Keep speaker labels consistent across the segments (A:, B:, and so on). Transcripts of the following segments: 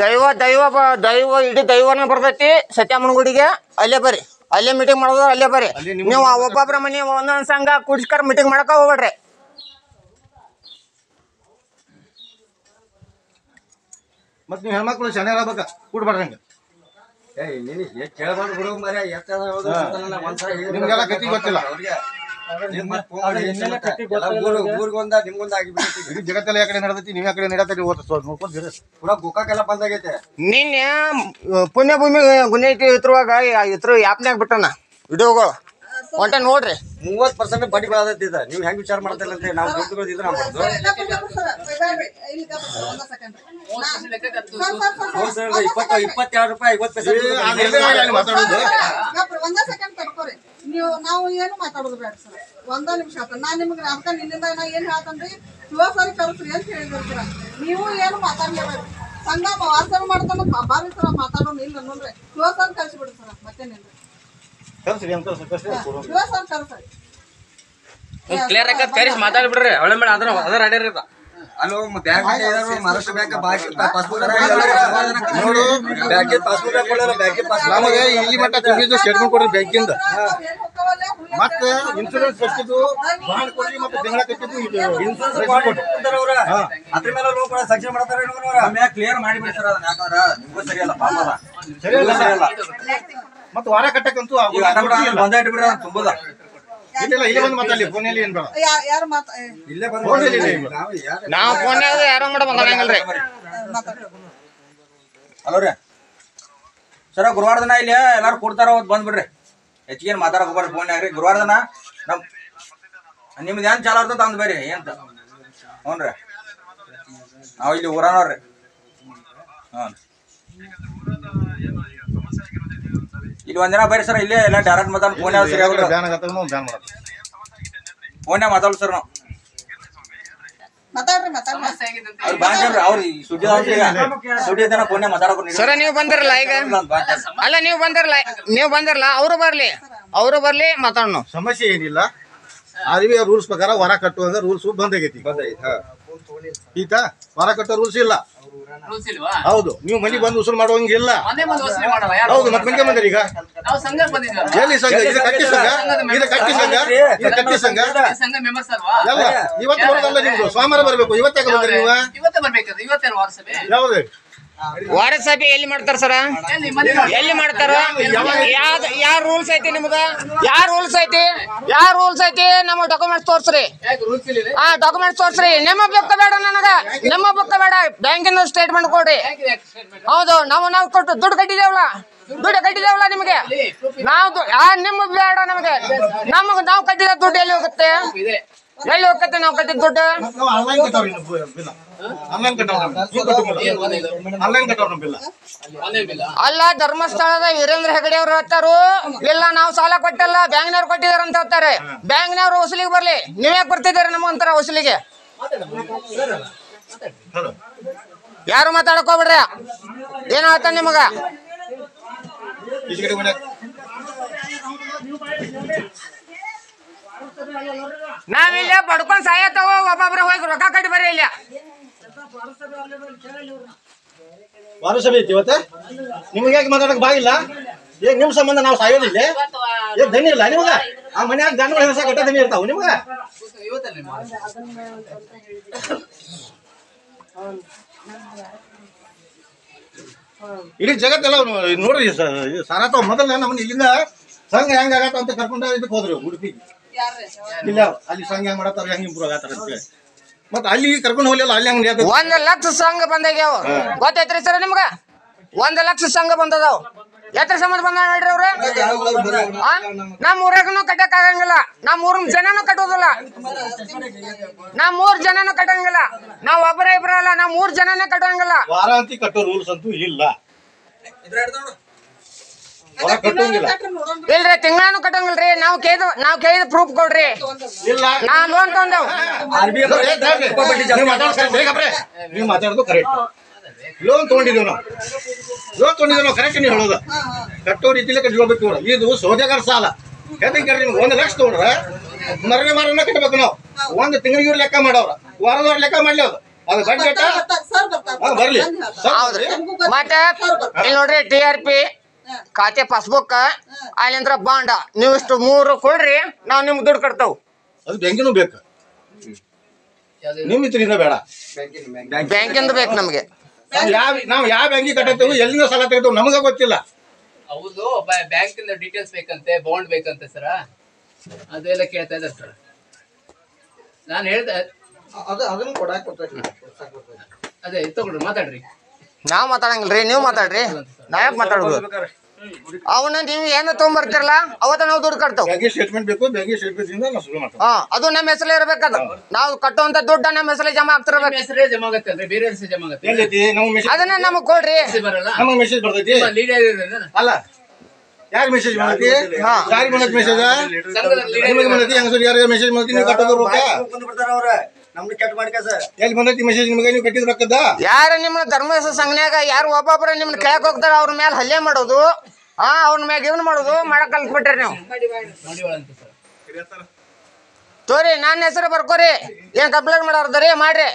A: ದೈವ ದೈವ ದೈವ ಇಡೀ ದೈವನ ಬರ್ತೈತಿ ಸತ್ಯಮ್ಮನ ಗುಡಿಗೆ. ಅಲ್ಲೇ ಬರ್ರಿ, ಅಲ್ಲೇ ಮೀಟಿಂಗ್ ಮಾಡೋದ್ರ ಅಲ್ಲೇ ಬರ್ರಿ. ನೀವು ಒಬ್ಬೊಬ್ರ ಮನೆ ಒಂದೊಂದ್ ಸಂಘ ಕುಡಿಸ್ಕರ ಮೀಟಿಂಗ್ ಮಾಡಕ ಹೋಗ್ಬೇಡ್ರಿ.
B: ಮತ್ ನೀವ್ ಹೆಣ್ಮಕ್ಳು ಶನಿವಾರ ಆಗ್ಬೇಕ ಕೂಡ್ಬಾರ್ದಂಗ. ನಿಮ್ಗೆಲ್ಲ ಕತಿ ಗೊತ್ತಿಲ್ಲ. ಜಗತ್ತೆಲ್ಲ ಯಾಕಡೆ ನಡೆದೈತಿ, ನೀವ್ ಯಾಕಡೆ ನಡೆಯತ್ತೀರಿ ನೋಡ್ಕೊಂಡ್ರಿ. ಪೂರಾ ಗೋಕಾಕೆಲ್ಲ ಬಂದಾಗೈತೆ.
A: ನಿನ್ನೆ ಪುಣ್ಯಭೂಮಿ ಗುಣೈತಿ ಇತ್ರುವಾಗ ಇತ್ರ ಯಾಪ್ನ್ಯಾಗ ಬಿಟ್ಟನ ವಿಡಿಯೋಗಳು ಹೊಂಟ ನೋಡ್ರಿ.
B: 30% ಬಡ್ಡಿ ಬೆಳದೈತಿ. ನೀವ್ ಹೆಂಗ್ ವಿಚಾರ ಮಾಡ್ತಿಲ್ಲ ಅಂತ ನಾವು ದುಡ್ಡುಗಳು ಇದ್ರೆ ಮಾಡ್ಬೋದು. 22 ರೂಪಾಯಿ 50 ಪೈಸೆ ಮಾತಾಡೋದು.
C: ನಾವು ಏನು ಮಾತಾಡೋದು ಬೇಡ ಸರ್. 1 ನಿಮಿಷ ಆತ. ನಾನ್ ನಿಮ್ಗೆ ಅದಕ್ಕ ನಿನ್ನಿಂದ ನಾ ಏನ್ ಹೇಳ್ತನ್ರಿ, ಶಿವಸರಿ ಕರ್ಸ್ರಿ ಅಂತ ಹೇಳಿದಿರ್ತೀರ. ನೀವು ಏನು ಮಾತಾಡ್ಲೇಬೇಕು. ಸಂಘ ವಾಸನ ಮಾಡ್ತಾನ ಬಾರಿ ಸರ ಮಾತಾಡೋಣ ಇಲ್ಲ ನೋಡ್ರಿ. ಶಿವಸರಿ ಕರ್ಸಿಬಿಡ್ರಿ ಸರ್. ಮತ್ತೇನಿಲ್ರಿ, ಶಿವಸರಿ ಕರ್ಸ್ರಿ.
D: ಕ್ಲಿಯರ್ ಆಗಿ ಕರೆಸಿ ಮಾತಾಡ್ಬಿಡ್ರಿ. ಅವಳೆ ಮೇಲೆ ಅದರ ಅಡ್ಯಾರ
B: ಅಲ್ಲೋ ಬ್ಯಾಂಕ್ ಮಹಾರಾಷ್ಟ್ರ ಬ್ಯಾಂಕ್ ಪಾಸ್ಬುಕ್ ನಮಗೆ ಇಲ್ಲಿ ಮಟ್ಟ ತುಂಬಿದ್ದು ಸ್ಟೇಟ್ಮೆಂಟ್ ಕೊಡ್ರಿ ಬ್ಯಾಂಕಿಂದ. ಮತ್ತೆ ಇನ್ಸೂರೆನ್ಸ್ ಕಟ್ಟಿದ್ದು ಬಾಂಡ್ ಕೊಡ್ರಿ, ಮತ್ತೆ ತಿಂಗಳ ಕಟ್ಟಿದ್ದು ಅದ್ರ ಮೇಲೆ ಲೋನ್ ಕೂಡ ಸಕ್ಷನ್ ಮಾಡ್ತಾರೆ.
D: ಕ್ಲಿಯರ್ ಮಾಡಿಬಿಡಿ ಸರ್. ಅದನ್ನ ಯಾಕಂದ್ರ ನಿಮ್ಗೂ ಸರಿಯಲ್ಲ, ಪಾಪ
B: ಸರಿಯಲ್ಲ. ಮತ್ತೆ ವಾರ ಕಟ್ಟಕ್ಕಂತೂ
D: ಬಂದ ಇಟ್ಬಿಡ್ರಿ ತುಂಬದ.
B: ಇಲ್ಲ ಇಲ್ಲಿ ಬಂದು ಮಾತಾಡಲಿ ಫೋನಲ್ಲಿ ಏನ್ ಬೇಡ.
C: ಯಾರು
B: ಇಲ್ಲೇ ಬಂದು
A: ನಾವು ಫೋನ್ಯಾಗ ಯಾರೋ ಮಾಡ ಬಂದಂಗಿಲ್ರಿ.
D: ಹಲೋ ರೀ ಸರ, ಗುರುವಾರ ದಿನ ಇಲ್ಲಿ ಎಲ್ಲಾರು ಕೊಡ್ತಾರ, ಅವತ್ತು ಬಂದ್ಬಿಡ್ರಿ. ಹೆಚ್ಚಿಗೆ ಮಾತಾಡಕ್ ಹೋಗ್ಬಾರ್ರಿ ಫೋನ್ಯಾಗ್ರಿ. ಗುರುವಾರ ದಿನ ನಮ್ ನಿಮ್ದು ಏನ್ ಚಾಲ ಇರ್ತದ ಅಂದ್ ಬೇರಿ ಏನ್. ಹ್ಞೂ ರೀ, ನಾವು ಇಲ್ಲಿ ಊರನವ್ರಿ. ಹ್ಞೂ ಇಲ್ಲಿ ಒಂದಿನ ಬರ್ರಿ ಸರ್. ಇಲ್ಲೇ ಎಲ್ಲ ಡೈರೆಕ್ಟ್ ಮಾತಾಡ ಫೋನ್ಯಾಗ ಸರಿ ಆಗೋದು. ಫೋನ್ಯಾಗ ಮಾತಾಡೋದು ಸರ್ ನಾವು. ಅವ್ರು ಬಾಂಡ್ರಿ ಅವ್ರು ಸುದ್ದಿ ಜನ ಫೋನ್ಯಾಗ ಮಾತಾಡೋದು
A: ಸರ. ನೀವು ಬಂದಿರಲ್ಲ ಈಗ, ಅಲ್ಲ ನೀವು ಬಂದಿರಲ್ಲ ಅವರು ಬರ್ಲಿ ಮಾತಾಡೋಣ.
B: ಸಮಸ್ಯೆ ಏನಿಲ್ಲ. ಅದೇ ರೂಲ್ಸ್ ಪ್ರಕಾರ ವಾರ ಕಟ್ಟುವಂಗ ರೂಲ್ಸ್ ಬಂದಾಗೈತಿ. ಈತ ವಾರ ಕಟ್ಟೋ ರೂಲ್ಸ್ ಇಲ್ಲ. ಹೌದು, ನೀವು ಮನಿ ಬಂದು ಉಸುಲ್ ಮಾಡುವಂಗಿಲ್ಲ. ಹೌದು, ಮತ್ತೆ ಮನೆಗೆ ಬಂದ್ರಿ ಈಗ. ಎಲ್ಲಿ ಸಂಘ? ಇದು ಕಟ್ಟಿ ಸಂಘ, ಇದು ಕಟ್ಟಿ ಸಂಘ, ಇದು ಕಟ್ಟಿ ಸಂಘ ಎಲ್ಲ ಇವತ್ತು ಬರೋದಲ್ಲ. ನಿಮ್ದು ಸೋಮವಾರ ಬರ್ಬೇಕು. ಇವತ್ತಾಗ ಬಂದ್ರಿ ನೀವು? ಯಾವ್ದು
A: ವಾರಸಭೆ ಎಲ್ಲಿ ಮಾಡ್ತಾರ ಸರ? ಎಲ್ಲಿ ಮಾಡ್ತಾರ? ಯಾವ ರೂಲ್ಸ್ ಐತಿ ನಿಮ್ದ? ಯಾವ ರೂಲ್ಸ್ ಐತಿ? ನಮ್ಮ ಡಾಕ್ಯುಮೆಂಟ್ಸ್ ತೋರ್ಸ್ರಿ. ಡಾಕ್ಯುಮೆಂಟ್ಸ್ ತೋರ್ಸ್ರಿ. ನಿಮ್ಮ ಬುಕ್ ಬೇಡ ನನಗ, ನಿಮ್ಮ ಬುಕ್ ಬೇಡ. ಬ್ಯಾಂಕಿನ ಸ್ಟೇಟ್ಮೆಂಟ್ ಕೊಡ್ರಿ. ಹೌದು, ನಾವು ಕೊಟ್ಟು ದುಡ್ಡು ಕಟ್ಟಿದೇವಲ್ಲ ನಿಮಗೆ. ನಾವು ನಿಮ್ಮ ಬೇಡ ನಮಗೆ. ನಾವು ಕಟ್ಟಿದ ದುಡ್ಡು ಎಲ್ಲಿ ಹೋಗುತ್ತೆ? ನಾವು ಕಟ್ಟಿದ ದುಡ್ಡು ಅಲ್ಲ. ಧರ್ಮಸ್ಥಳದ ವೀರೇಂದ್ರ ಹೆಗಡೆ ಅವ್ರು ಹೇಳ್ತಾರು, ಇಲ್ಲ ನಾವು ಸಾಲ ಕೊಟ್ಟಲ್ಲ, ಬ್ಯಾಂಕ್ನವ್ರು ಕೊಟ್ಟಿದಾರ ಅಂತ ಹೇಳ್ತಾರೆ. ಬ್ಯಾಂಕ್ನವ್ರು ವಸೂಲಿಗೆ ಬರ್ಲಿ, ನೀವ್ಯಾಕೆ ಬರ್ತಿದ್ದೀರಿ ನಮಗೊಂಥರ ವಸೂಲಿಗೆ? ಯಾರು ಮಾತಾಡಕ್ ಹೋಗ್ಬಿಡ್ರಿ. ಏನ್ ಹೇಳ್ತಾನೆ ನಿಮಗ? ನಾವಿಲ್ಲ ಬಡ್ಕೊಂಡ್ ಸಾಯತ್ತವ. ಒಬ್ಬೊಬ್ರ ಹೋಗಿ ರೊಕ್ಕ ಕಟ್ಟಿ ಬರ್ರಿ. ಇಲ್ಲ
B: ವಾರಸಭೆ ಐತಿ ಇವತ್ತ. ನಿಮ್ಗೆ ಯಾಕೆ ಮಾತಾಡಕ್ ಬಾಗಿಲ್ಲ? ಏನ್ ನಿಮ್ ಸಂಬಂಧ ನಾವು ಸಾಯೋದಿಲ್ಲ? ಏನ್ ದನಿ ಇಲ್ಲ ನಿಮಗ? ಆ ಮನ್ಯಾಗ ದನಗಳ ಹೆಸ ಕಟ್ಟ ದನಿ ಇರ್ತಾವ ನಿಮಗ? ಇಡೀ ಜಗತ್ತೆಲ್ಲ ನೋಡ್ರಿ ಸಾರಾತಾವ. ಮೊದಲ ನಮ್ಮನ್ನ ಇಲ್ಲಿಂದ ಸಂಘ ಹೆಂಗ ಆಗತ್ತ ಅಂತ ಕರ್ಕೊಂಡ ಇದಕ್ಕೆ ಹೋದ್ರು ಉಡುಪಿಗೆ. ಇಲ್ಲ ಅಲ್ಲಿ ಸಂಘ ಹೆಂಗ್ ಮಾಡತ್ತಾರ, ಹೆಂಗ್ ಇಂಪ್ರೂವ್ ಆಗತ್ತಾರ ಅಂತ ಹೇಳಿ ಮತ್ತ ಅಲ್ಲಿ ಕರ್ಕೊಂಡು ಹೋಗ್ಲಿಲ್ಲ. ಅಲ್ಲಿ ಹಂಗ
A: 1 ಲಕ್ಷ ಸಂಘ ಬಂದಾಗ್ಯಾವ. ಗೊತ್ತೈತ್ರಿ ಸರ್ ನಿಮ್ಗ? 1 ಲಕ್ಷ ಸಂಘ ಬಂದದಾವ್. ಎತ್ರ ಸಂಬಂಧ ಬಂದ ನೋಡ್ರಿ ಅವ್ರ. ನಮ್ ಊರಾಗನು ಕಟ್ಟಕ್ ಆಗಂಗಿಲ್ಲ. ನಮ್ ಊರಿನ ಜನನು ಕಟ್ಟೋದಿಲ್ಲ. ನಮ್ 3 ಜನನು ಕಟ್ಟಂಗಿಲ್ಲ. ನಾವ್ ಒಬ್ಬರ ಇಬ್ರ ಅಲ್ಲ, ನಾವ್ 3 ಜನನೇ ಕಟ್ಟಂಗಿಲ್ಲ.
B: ವಾರಾಂತಿ ಕಟ್ಟೋ ರೂಲ್ಸ್ ಅಂತೂ ಇಲ್ಲ.
A: ಇಲ್ರಿ, ತಿಂಗಳಾನು ಕಟ್ಟಂಗಿಲ್ರಿ. ನಾವ್ ಕೇಳಿದ ಪ್ರೂಫ್ ಕೊಡ್ರಿ. ನಾ ಲೋನ್ ತಂದೆವ್.
B: ನೀವು ಮಾತಾಡೋದು ಕರೆಕ್ಟ್. ಲೋನ್ ತಗೊಂಡಿದ್ದೇವ್ ನಾವು ಕರೆಕ್ಟ್. ನೀವು ಹೇಳೋದು ಕಟ್ಟೋ ರೀತಿಲೇ ಕಟ್ಕೊಳ್ಬೇಕು. ಇದು ಸೌದೆಗಾರ ಸಾಲ. ನಿಮ್ಗೆ 1 ಲಕ್ಷ ತಗೊಂಡ್ರೆ ಮರನೇ ಕಟ್ಟಬೇಕು ನಾವು. 1 ತಿಂಗಳಿಗೆ ಲೆಕ್ಕ ಮಾಡವ್ರ, ವಾರದವ್ರ ಲೆಕ್ಕ ಮಾಡ್ಲಿ. ಅದು ಬಡ್ಡಿ ಬರ್ಲಿ
A: ಹೌದ್ರಿ ಮತ್ತೆ ಇಲ್ಲಿ ನೋಡ್ರಿ TRP ಖಾತೆ ಪಾಸ್ಬುಕ್ ಅಲ್ಲಿಂದ್ರ ಬಾಂಡ ನೀವು ಇಷ್ಟು 3 ಕೊಡ್ರಿ ನಾವ್ ನಿಮ್ಗೆ ದುಡ್ಡು ಕಟ್ತಾವ್.
B: ಅದು ಬ್ಯಾಂಕಿನೂ ಬೇಕು, ನಿಮ್ ಇದ್ರಿಂದ ಬೇಡ.
A: ಬ್ಯಾಂಕಿಂದ ಬೇಕು ನಮ್ಗೆ.
B: ನಾವ್ ಯಾವ ಬ್ಯಾಂಕಿಗೆ ಕಟ್ಟತ್ತೇವೆ, ಎಲ್ಲಿಂದ ಸಾಲ ತೆಗೆದು ನಮಗ ಗೊತ್ತಿಲ್ಲ.
E: ಹೌದು, ಬ್ಯಾಂಕ್ ಡೀಟೇಲ್ಸ್ ಬೇಕಂತೆ, ಬಾಂಡ್ ಬೇಕಂತೆ ಸರ, ಅದೆಲ್ಲ ಕೇಳ್ತಾ ಇದ್ದಾರೆ ಸರ್. ನಾನು ಹೇಳ್ದೆ ಅದೇ ತಗೊಳ್ರಿ, ಮಾತಾಡ್ರಿ.
A: ನಾವ್ ಮಾತಾಡಂಗಿಲ್ರಿ, ನೀವ್ ಮಾತಾಡ್ರಿ. ನಾವ್ ಮಾತಾಡೋದು ಅವನ್ನ ನೀವು ಏನ ತಗೊಂಡ್ಬರ್ತಿರಲ್ಲ ಅವತ್ತ ನಾವು ದುಡ್ಡು ಕಟ್ತಾವ್.
B: ಬ್ಯಾಂಕಿಂಗ್ ಸ್ಟೇಟ್ಮೆಂಟ್ ಬೇಕು, ಬ್ಯಾಂಕಿಂಗ್ ಸ್ಟೇಟ್ಮೆಂಟ್ ಇಂದ ನಾವು ಶುರು ಮಾಡ್ತೀವಿ.
A: ಅದು ನಮ್ಮ ಹೆಸರೇ ಇರ್ಬೇಕದ. ನಾವು ಕಟ್ಟುವಂತ ದುಡ್ಡ ನಮ್ಮ ಹೆಸರೇ ಜಮಾ ಆಗ್ತಿರ್ಬೇಕು.
E: ಹೆಸರೇ ಜಮಾ ಆಗತ್ತೆ, ಬೇರೆ ಹೆಸರು ಜಮಾ ಆಗತ್ತೆ.
B: ಎಲ್ಲೈತಿ ನಮ್ಗೆ ಮೆಸೇಜ್,
A: ಅದನ್ನ ನಮಗ್ ಕೊಡ್ರಿ.
E: ಬರಲ್ಲ,
B: ನಮಗ್ ಮೆಸೇಜ್ ಬರ್ತೈತಿ
E: ಲೀಡರ್
B: ಅಲ್ಲ? ಯಾರು ಮೆಸೇಜ್ ಮಾಡತಿ? ಯಾರಿಗೆ ಬಂದೈತಿ ಮೆಸೇಜ್?
E: ಸಂಘದ
B: ನಿಮಗೆ ಬಂದೈತಿ? ಹೆಂಗಸರು ಯಾರಿಗೆ ಮೆಸೇಜ್ ಮಾಡ್ತೀನಿ ನೀವು ಕಟ್ಟೋದು ರೊಕ್ಕ ಎಲ್ಲಿ ಬಂದೈತಿ ಮೆಸೇಜ್ ನಿಮಗೆ? ನೀವು ಕಟ್ಟಿದ ರೊಕ್ಕದ
A: ಯಾರ ನಿಮ್ಮ ಧರ್ಮ ಸಂಘನ್ಯಾಗ ಯಾರು ಒಬ್ಬೊಬ್ಬರ ನಿಮ್ನ ಕೇಳಕ್ ಹೋಗ್ತಾರ, ಅವ್ರ ಮೇಲೆ ಹಲ್ಲೆ ಮಾಡೋದು, ಅವ್ರ ಮ್ಯಾಗ ಇವನ್ ಮಾಡೋದು ಮಾಡಕ್ ಕಲ್ತ್ಬಿಟ್ರಿ ನೀವು. ತೋರಿ ನನ್ನ ಹೆಸರು ಬರ್ಕೋರಿ, ಏನ್ ಕಂಪ್ಲೇಂಟ್ ಮಾಡೋರ್ದರಿ ಮಾಡ್ರಿ,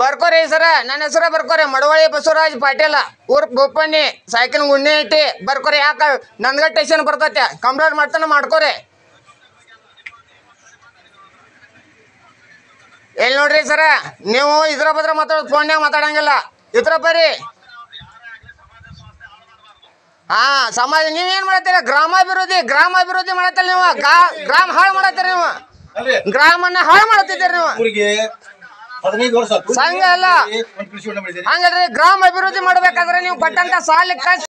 A: ಬರ್ಕೋರಿ ಸರ. ನನ್ನ ಹೆಸರ ಬರ್ಕೋರಿ, ಮಡವಳ್ಳಿ ಬಸವರಾಜ್ ಪಾಟೀಲ ಊರ್ ಬೋಪಣ್ಣಿ ಸೈಕಲ್ ಗುಣ್ಣೆ ಇಟ್ಟಿ ಬರ್ಕೋರಿ. ಯಾಕ ನನ್ಗ ಟೇಷನ್ ಬರ್ತೈತೆ, ಕಂಪ್ಲೇಂಟ್ ಮಾಡ್ತಾನ ಮಾಡ್ಕೋರಿ. ಎಲ್ಲಿ ನೋಡ್ರಿ ಸರ, ನೀವು ಇದ್ರ ಬದ್ರ ಮಾತಾಡೋದು, ಫೋನ್ಯಾಗ ಮಾತಾಡಂಗಿಲ್ಲ. ಇದ್ರ ಬರ್ರಿ. ಸಮಾಜ ನೀವೇನ್ ಮಾಡತ್ತೀರ? ಗ್ರಾಮಾಭಿವೃದ್ಧಿ ಮಾಡತ್ತಲ್ಲ ನೀವು. ಗ್ರಾಮ ಹಾಳು ಮಾಡತ್ತೀರಿ ನೀವು, ಗ್ರಾಮನ್ನ ಹಾಳು ಮಾಡತ್ತಿದ್ದೀರಿ ನೀವು.
B: ಊರಿಗೆ 15 ವರ್ಷ
A: ಸಂಘ ಅಲ್ಲ ಹಂಗಲ್ರಿ. ಗ್ರಾಮ ಅಭಿವೃದ್ಧಿ ಮಾಡ್ಬೇಕಾದ್ರೆ ನೀವು ಕೊಟ್ಟಂತ ಸಾಲ